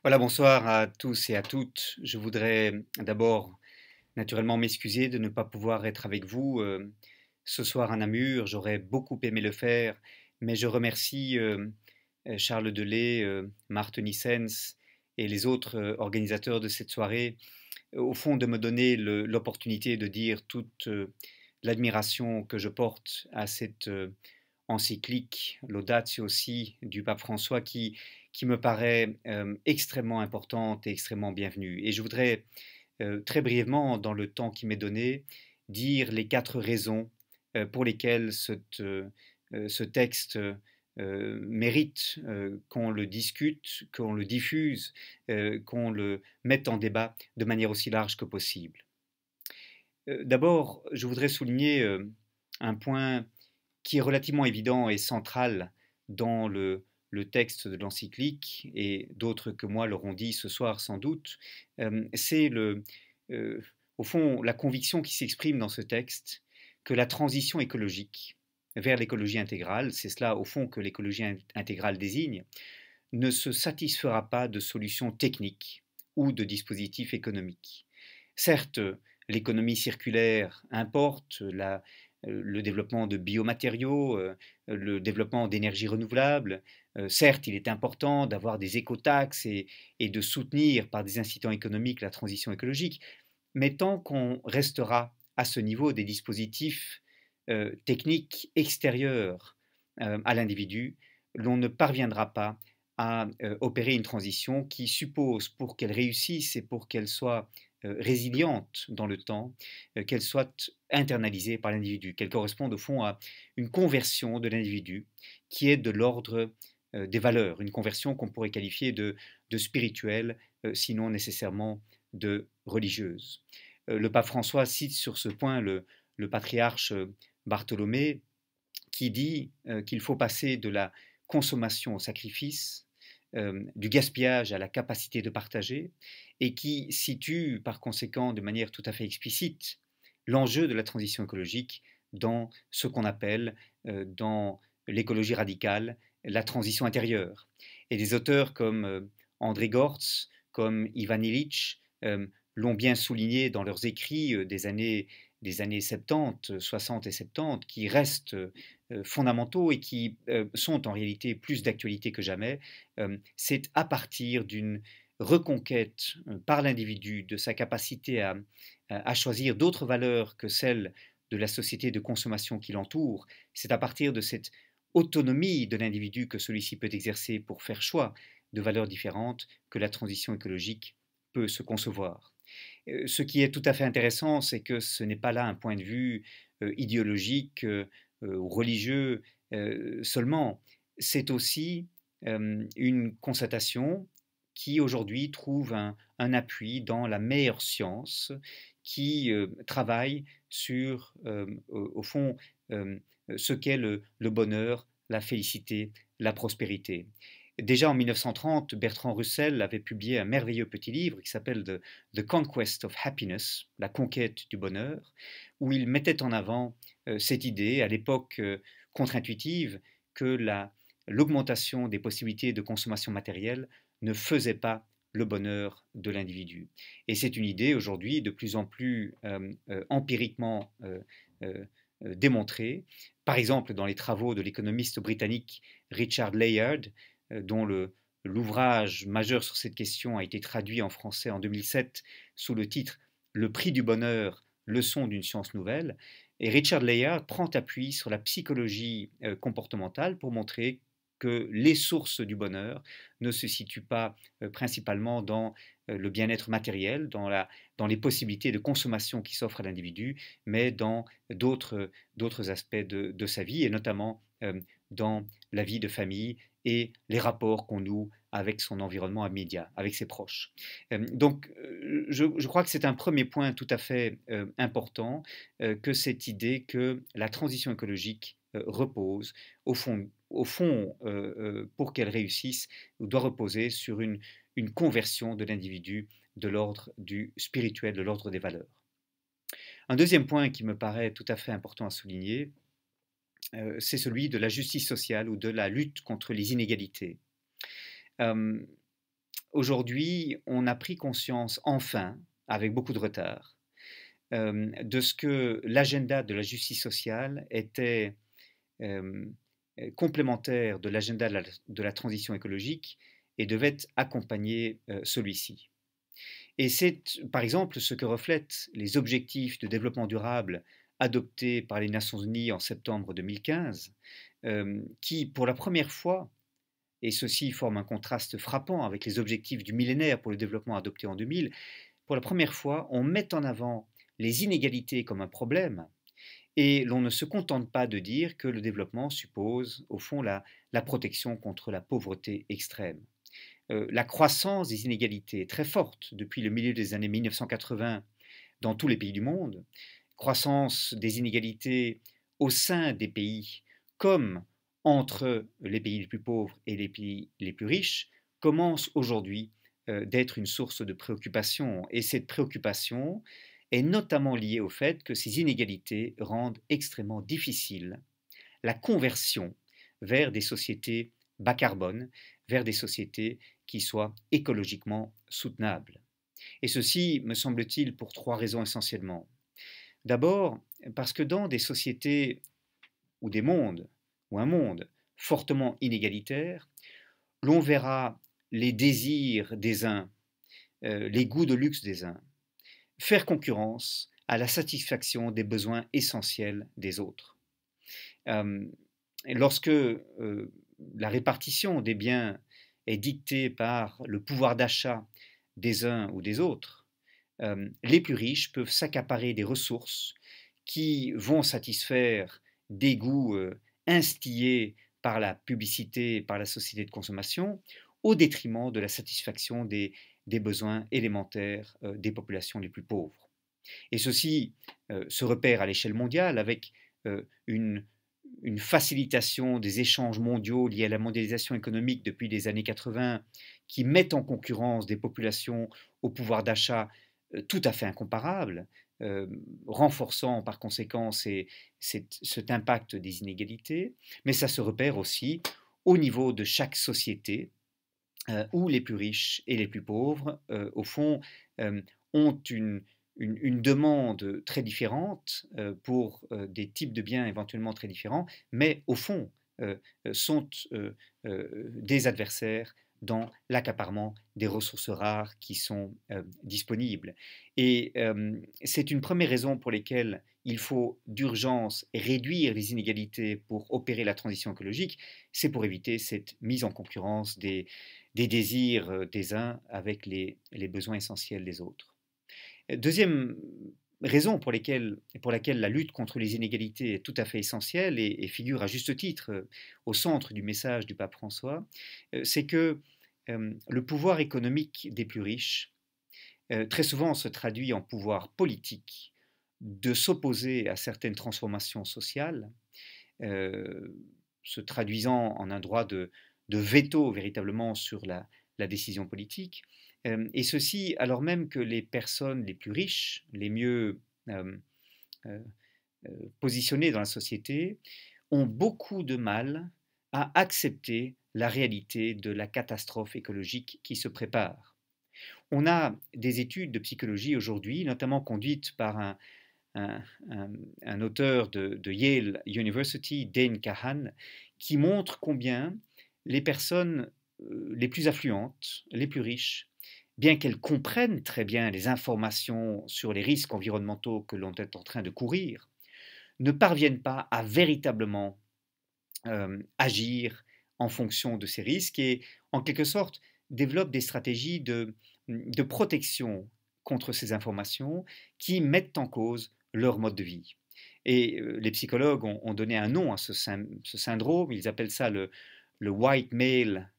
Voilà, bonsoir à tous et à toutes. Je voudrais d'abord naturellement m'excuser de ne pas pouvoir être avec vous ce soir à Namur. J'aurais beaucoup aimé le faire, mais je remercie Charles Delay, Marthe Nissens et les autres organisateurs de cette soirée, au fond de me donner l'opportunité de dire toute l'admiration que je porte à cette encyclique, Laudatio aussi, du pape François, qui me paraît extrêmement importante et extrêmement bienvenue. Et je voudrais très brièvement, dans le temps qui m'est donné, dire les quatre raisons pour lesquelles ce texte mérite qu'on le discute, qu'on le diffuse, qu'on le mette en débat de manière aussi large que possible. D'abord, je voudrais souligner un point qui est relativement évident et central dans le texte de l'encyclique, et d'autres que moi l'auront dit ce soir sans doute, c'est euh, au fond la conviction qui s'exprime dans ce texte que la transition écologique vers l'écologie intégrale, c'est cela au fond que l'écologie intégrale désigne, ne se satisfera pas de solutions techniques ou de dispositifs économiques. Certes, l'économie circulaire importe le développement de biomatériaux, le développement d'énergies renouvelables. Certes, il est important d'avoir des écotaxes et de soutenir par des incitants économiques la transition écologique, mais tant qu'on restera à ce niveau des dispositifs techniques extérieurs à l'individu, l'on ne parviendra pas à opérer une transition qui suppose, pour qu'elle réussisse et pour qu'elle soit résiliente dans le temps, qu'elle soit internalisée par l'individu, qu'elle corresponde au fond à une conversion de l'individu qui est de l'ordre des valeurs, une conversion qu'on pourrait qualifier de spirituelle, sinon nécessairement de religieuse. Le pape François cite sur ce point le patriarche Bartholomée, qui dit qu'il faut passer de la consommation au sacrifice, du gaspillage à la capacité de partager, et qui situe par conséquent de manière tout à fait explicite l'enjeu de la transition écologique dans ce qu'on appelle dans l'écologie radicale la transition intérieure. Et des auteurs comme André Gortz, comme Ivan Illich, l'ont bien souligné dans leurs écrits des années 70, 60 et 70, qui restent fondamentaux et qui sont en réalité plus d'actualité que jamais. C'est à partir d'une reconquête par l'individu de sa capacité à choisir d'autres valeurs que celles de la société de consommation qui l'entoure. C'est à partir de cette autonomie de l'individu que celui-ci peut exercer pour faire choix de valeurs différentes que la transition écologique peut se concevoir. Ce qui est tout à fait intéressant, c'est que ce n'est pas là un point de vue idéologique ou religieux seulement, c'est aussi une constatation qui aujourd'hui trouve un appui dans la meilleure science, qui travaille sur, au fond, euh, ce qu'est le bonheur, la félicité, la prospérité. Déjà en 1930, Bertrand Russell avait publié un merveilleux petit livre qui s'appelle The Conquest of Happiness, la conquête du bonheur, où il mettait en avant cette idée, à l'époque contre-intuitive, que l'augmentation des possibilités de consommation matérielle ne faisait pas le bonheur de l'individu. Et c'est une idée aujourd'hui de plus en plus empiriquement démontrée, par exemple dans les travaux de l'économiste britannique Richard Layard, dont l'ouvrage majeur sur cette question a été traduit en français en 2007 sous le titre Le prix du bonheur, leçon d'une science nouvelle. Et Richard Layard prend appui sur la psychologie comportementale pour montrer que les sources du bonheur ne se situent pas principalement dans le bien-être matériel, dans les possibilités de consommation qui s'offrent à l'individu, mais dans d'autres aspects de sa vie, et notamment dans la vie de famille et les rapports qu'on noue avec son environnement immédiat, avec ses proches. Je crois que c'est un premier point tout à fait important, que cette idée que la transition écologique repose, au fond pour qu'elle réussisse, doit reposer sur une conversion de l'individu de l'ordre du spirituel, de l'ordre des valeurs. Un deuxième point qui me paraît tout à fait important à souligner, c'est celui de la justice sociale ou de la lutte contre les inégalités. Euh, aujourd'hui, on a pris conscience, enfin, avec beaucoup de retard, de ce que l'agenda de la justice sociale était euh, complémentaire de l'agenda de la transition écologique et devait accompagner celui-ci. Et c'est par exemple ce que reflètent les objectifs de développement durable adoptés par les Nations Unies en septembre 2015, qui, pour la première fois, et ceci forme un contraste frappant avec les objectifs du millénaire pour le développement adoptés en 2000, pour la première fois, on met en avant les inégalités comme un problème et l'on ne se contente pas de dire que le développement suppose, au fond, la protection contre la pauvreté extrême. La croissance des inégalités est très forte depuis le milieu des années 1980 dans tous les pays du monde, croissance des inégalités au sein des pays comme entre les pays les plus pauvres et les pays les plus riches, commence aujourd'hui d'être une source de préoccupation. Et cette préoccupation est notamment liée au fait que ces inégalités rendent extrêmement difficile la conversion vers des sociétés bas carbone, vers des sociétés qui soient écologiquement soutenables. Et ceci, me semble-t-il, pour trois raisons essentiellement. D'abord, parce que dans des sociétés ou des mondes, ou un monde fortement inégalitaire, l'on verra les désirs des uns, les goûts de luxe des uns, faire concurrence à la satisfaction des besoins essentiels des autres. Lorsque la répartition des biens est dictée par le pouvoir d'achat des uns ou des autres, les plus riches peuvent s'accaparer des ressources qui vont satisfaire des goûts instillés par la publicité, par la société de consommation, au détriment de la satisfaction des besoins élémentaires des populations les plus pauvres. Et ceci se repère à l'échelle mondiale avec une facilitation des échanges mondiaux liés à la mondialisation économique depuis les années 80 qui mettent en concurrence des populations au pouvoir d'achat tout à fait incomparables, renforçant par conséquent cet impact des inégalités, mais ça se repère aussi au niveau de chaque société où les plus riches et les plus pauvres, au fond, ont une demande très différente pour des types de biens éventuellement très différents, mais au fond sont des adversaires dans l'accaparement des ressources rares qui sont disponibles. Et c'est une première raison pour laquelle il faut d'urgence réduire les inégalités pour opérer la transition écologique, c'est pour éviter cette mise en concurrence des désirs des uns avec les besoins essentiels des autres. Deuxième raison pour laquelle la lutte contre les inégalités est tout à fait essentielle et figure à juste titre au centre du message du pape François, c'est que le pouvoir économique des plus riches très souvent se traduit en pouvoir politique de s'opposer à certaines transformations sociales, se traduisant en un droit de veto véritablement sur la décision politique, et ceci alors même que les personnes les plus riches, les mieux euh, euh, positionnées dans la société, ont beaucoup de mal à accepter la réalité de la catastrophe écologique qui se prépare. On a des études de psychologie aujourd'hui, notamment conduites par un auteur de Yale University, Dane Kahan, qui montre combien les personnes les plus affluentes, les plus riches, bien qu'elles comprennent très bien les informations sur les risques environnementaux que l'on est en train de courir, ne parviennent pas à véritablement agir en fonction de ces risques et, en quelque sorte, développent des stratégies de protection contre ces informations qui mettent en cause leur mode de vie. Et les psychologues ont donné un nom à ce syndrome, ils appellent ça le white male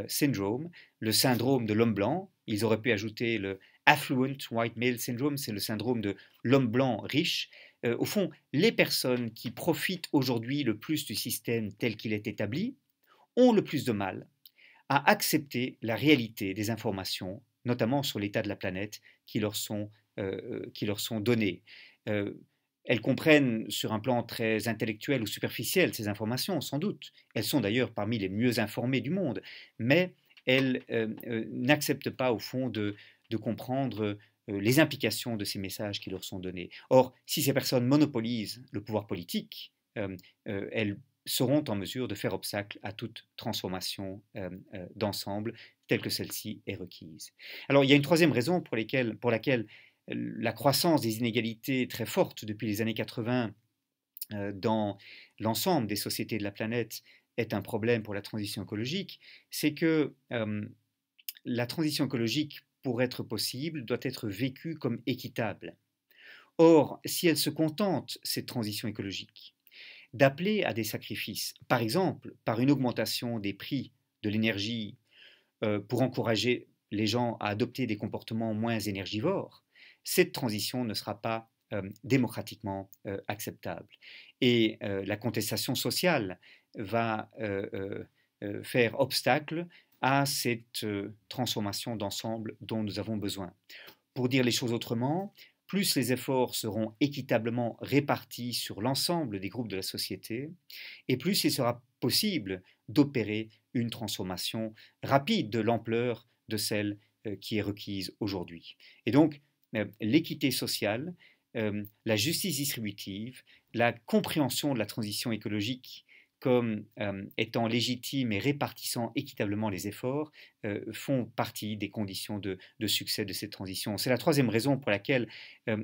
syndrome, le syndrome de l'homme blanc. Ils auraient pu ajouter le affluent white male syndrome, c'est le syndrome de l'homme blanc riche. Au fond, les personnes qui profitent aujourd'hui le plus du système tel qu'il est établi ont le plus de mal à accepter la réalité des informations, notamment sur l'état de la planète, qui leur sont données. Elles comprennent sur un plan très intellectuel ou superficiel ces informations, sans doute. Elles sont d'ailleurs parmi les mieux informées du monde, mais elles n'acceptent pas au fond de comprendre les implications de ces messages qui leur sont donnés. Or, si ces personnes monopolisent le pouvoir politique, elles seront en mesure de faire obstacle à toute transformation d'ensemble telle que celle-ci est requise. Alors, il y a une troisième raison pour laquelle la croissance des inégalités très forte depuis les années 80 dans l'ensemble des sociétés de la planète est un problème pour la transition écologique, c'est que la transition écologique, pour être possible, doit être vécue comme équitable. Or, si elle se contente, cette transition écologique, d'appeler à des sacrifices, par exemple par une augmentation des prix de l'énergie pour encourager les gens à adopter des comportements moins énergivores, cette transition ne sera pas démocratiquement acceptable. Et la contestation sociale va faire obstacle à cette transformation d'ensemble dont nous avons besoin. Pour dire les choses autrement, plus les efforts seront équitablement répartis sur l'ensemble des groupes de la société, et plus il sera possible d'opérer une transformation rapide de l'ampleur de celle qui est requise aujourd'hui. Et donc, l'équité sociale, la justice distributive, la compréhension de la transition écologique comme étant légitime et répartissant équitablement les efforts, font partie des conditions de succès de cette transition. C'est la troisième raison pour laquelle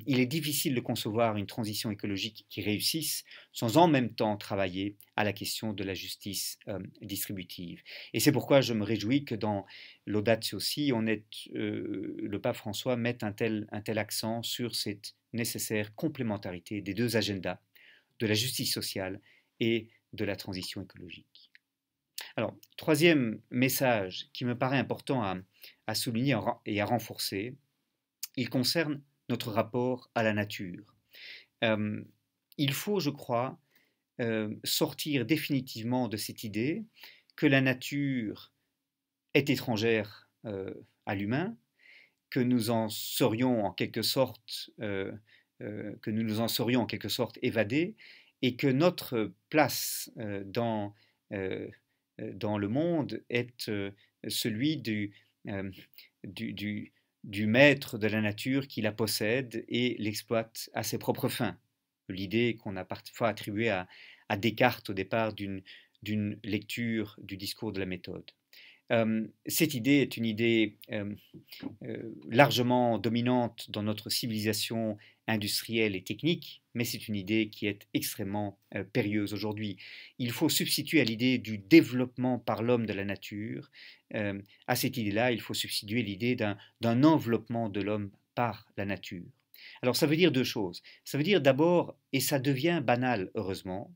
il est difficile de concevoir une transition écologique qui réussisse sans en même temps travailler à la question de la justice distributive. Et c'est pourquoi je me réjouis que dans l'Audatio Si, le pape François mette un tel accent sur cette nécessaire complémentarité des deux agendas, de la justice sociale et de la transition écologique. Alors, troisième message qui me paraît important à souligner et à renforcer, il concerne notre rapport à la nature. Il faut, je crois, sortir définitivement de cette idée que la nature est étrangère à l'humain, que nous en serions en quelque sorte évadés, et que notre place dans le monde est celui du maître de la nature qui la possède et l'exploite à ses propres fins. L'idée qu'on a parfois attribuée à Descartes au départ d'une lecture du discours de la méthode. Cette idée est une idée largement dominante dans notre civilisation industrielle et technique, mais c'est une idée qui est extrêmement périlleuse aujourd'hui. Il faut substituer à l'idée du développement par l'homme de la nature, à cette idée-là, il faut substituer l'idée d'un enveloppement de l'homme par la nature. Alors ça veut dire deux choses. Ça veut dire d'abord, et ça devient banal heureusement,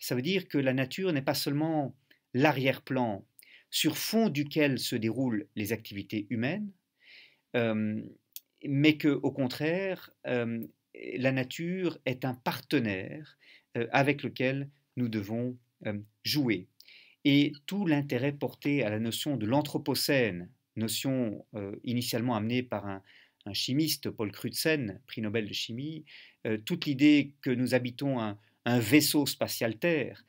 ça veut dire que la nature n'est pas seulement l'arrière-plan sur fond duquel se déroulent les activités humaines, mais qu'au contraire, la nature est un partenaire avec lequel nous devons jouer. Et tout l'intérêt porté à la notion de l'anthropocène, notion initialement amenée par un chimiste, Paul Crutzen, prix Nobel de chimie, toute l'idée que nous habitons un vaisseau spatial Terre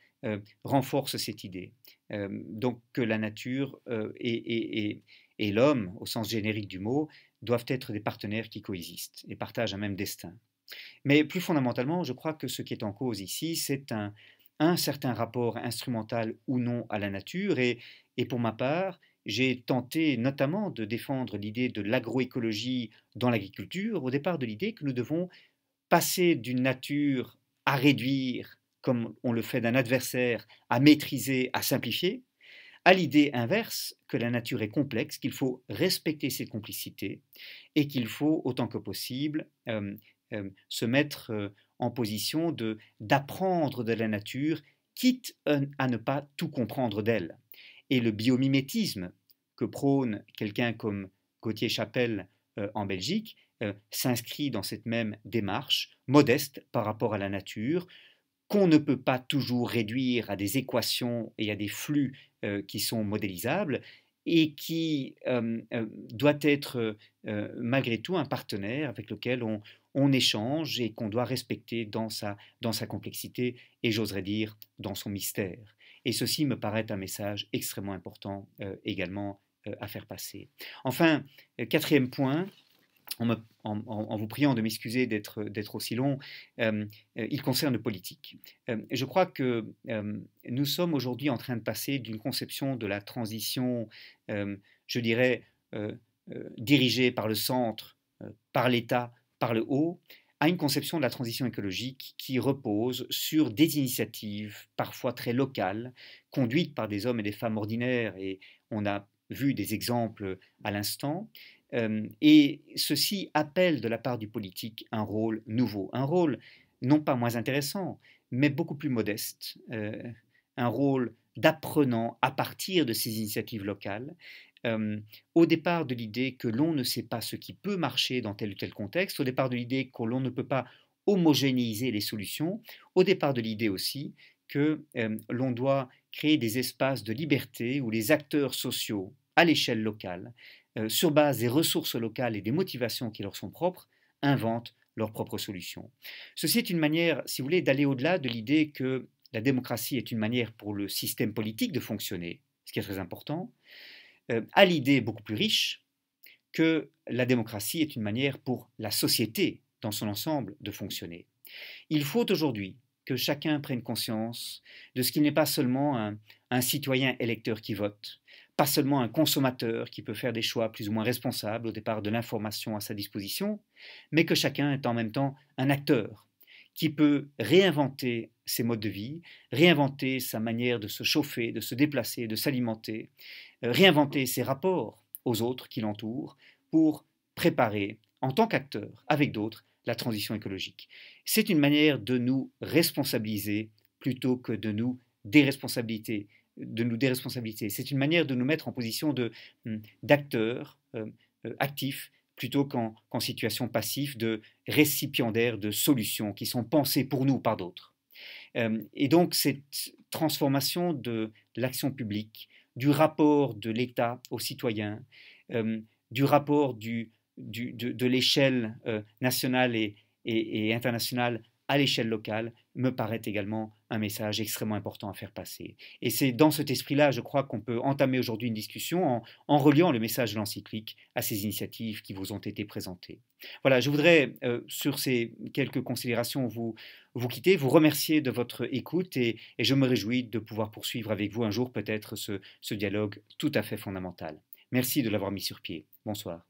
renforce cette idée. Donc que la nature et l'homme, au sens générique du mot, doivent être des partenaires qui coexistent et partagent un même destin. Mais plus fondamentalement, je crois que ce qui est en cause ici, c'est un certain rapport instrumental ou non à la nature. Et pour ma part, j'ai tenté notamment de défendre l'idée de l'agroécologie dans l'agriculture, au départ de l'idée que nous devons passer d'une nature à réduire, comme on le fait d'un adversaire, à maîtriser, à simplifier, à l'idée inverse que la nature est complexe, qu'il faut respecter ses complicités et qu'il faut, autant que possible, se mettre en position d'apprendre de la nature, quitte à ne pas tout comprendre d'elle. Et le biomimétisme que prône quelqu'un comme Gauthier Chapelle en Belgique s'inscrit dans cette même démarche, modeste par rapport à la nature, qu'on ne peut pas toujours réduire à des équations et à des flux qui sont modélisables, et qui doit être malgré tout un partenaire avec lequel on échange et qu'on doit respecter dans sa complexité et j'oserais dire dans son mystère. Et ceci me paraît un message extrêmement important également à faire passer. Enfin, quatrième point, en vous priant de m'excuser d'être aussi long, il concerne le politique. Je crois que nous sommes aujourd'hui en train de passer d'une conception de la transition, je dirais, dirigée par le centre, par l'État, par le haut, à une conception de la transition écologique qui repose sur des initiatives parfois très locales, conduites par des hommes et des femmes ordinaires, et on a vu des exemples à l'instant, et ceci appelle de la part du politique un rôle nouveau, un rôle non pas moins intéressant, mais beaucoup plus modeste, un rôle d'apprenant à partir de ces initiatives locales, au départ de l'idée que l'on ne sait pas ce qui peut marcher dans tel ou tel contexte, au départ de l'idée que l'on ne peut pas homogénéiser les solutions, au départ de l'idée aussi que l'on doit créer des espaces de liberté où les acteurs sociaux à l'échelle locale, sur base des ressources locales et des motivations qui leur sont propres, inventent leurs propres solutions. Ceci est une manière, si vous voulez, d'aller au-delà de l'idée que la démocratie est une manière pour le système politique de fonctionner, ce qui est très important, à l'idée beaucoup plus riche que la démocratie est une manière pour la société dans son ensemble de fonctionner. Il faut aujourd'hui que chacun prenne conscience de ce qu'il n'est pas seulement un citoyen électeur qui vote, pas seulement un consommateur qui peut faire des choix plus ou moins responsables au départ de l'information à sa disposition, mais que chacun est en même temps un acteur qui peut réinventer ses modes de vie, réinventer sa manière de se chauffer, de se déplacer, de s'alimenter, réinventer ses rapports aux autres qui l'entourent pour préparer, en tant qu'acteur, avec d'autres, la transition écologique. C'est une manière de nous responsabiliser plutôt que de nous déresponsabiliser. C'est une manière de nous mettre en position d'acteurs actifs plutôt qu'en situation passive de récipiendaires de solutions qui sont pensées pour nous par d'autres. Et donc cette transformation de l'action publique, du rapport de l'État aux citoyens, du rapport de l'échelle nationale et internationale à l'échelle locale, me paraît également un message extrêmement important à faire passer. Et c'est dans cet esprit-là, je crois, qu'on peut entamer aujourd'hui une discussion en reliant le message de l'encyclique à ces initiatives qui vous ont été présentées. Voilà, je voudrais, sur ces quelques considérations, vous quitter, vous remercier de votre écoute et je me réjouis de pouvoir poursuivre avec vous un jour peut-être ce dialogue tout à fait fondamental. Merci de l'avoir mis sur pied. Bonsoir.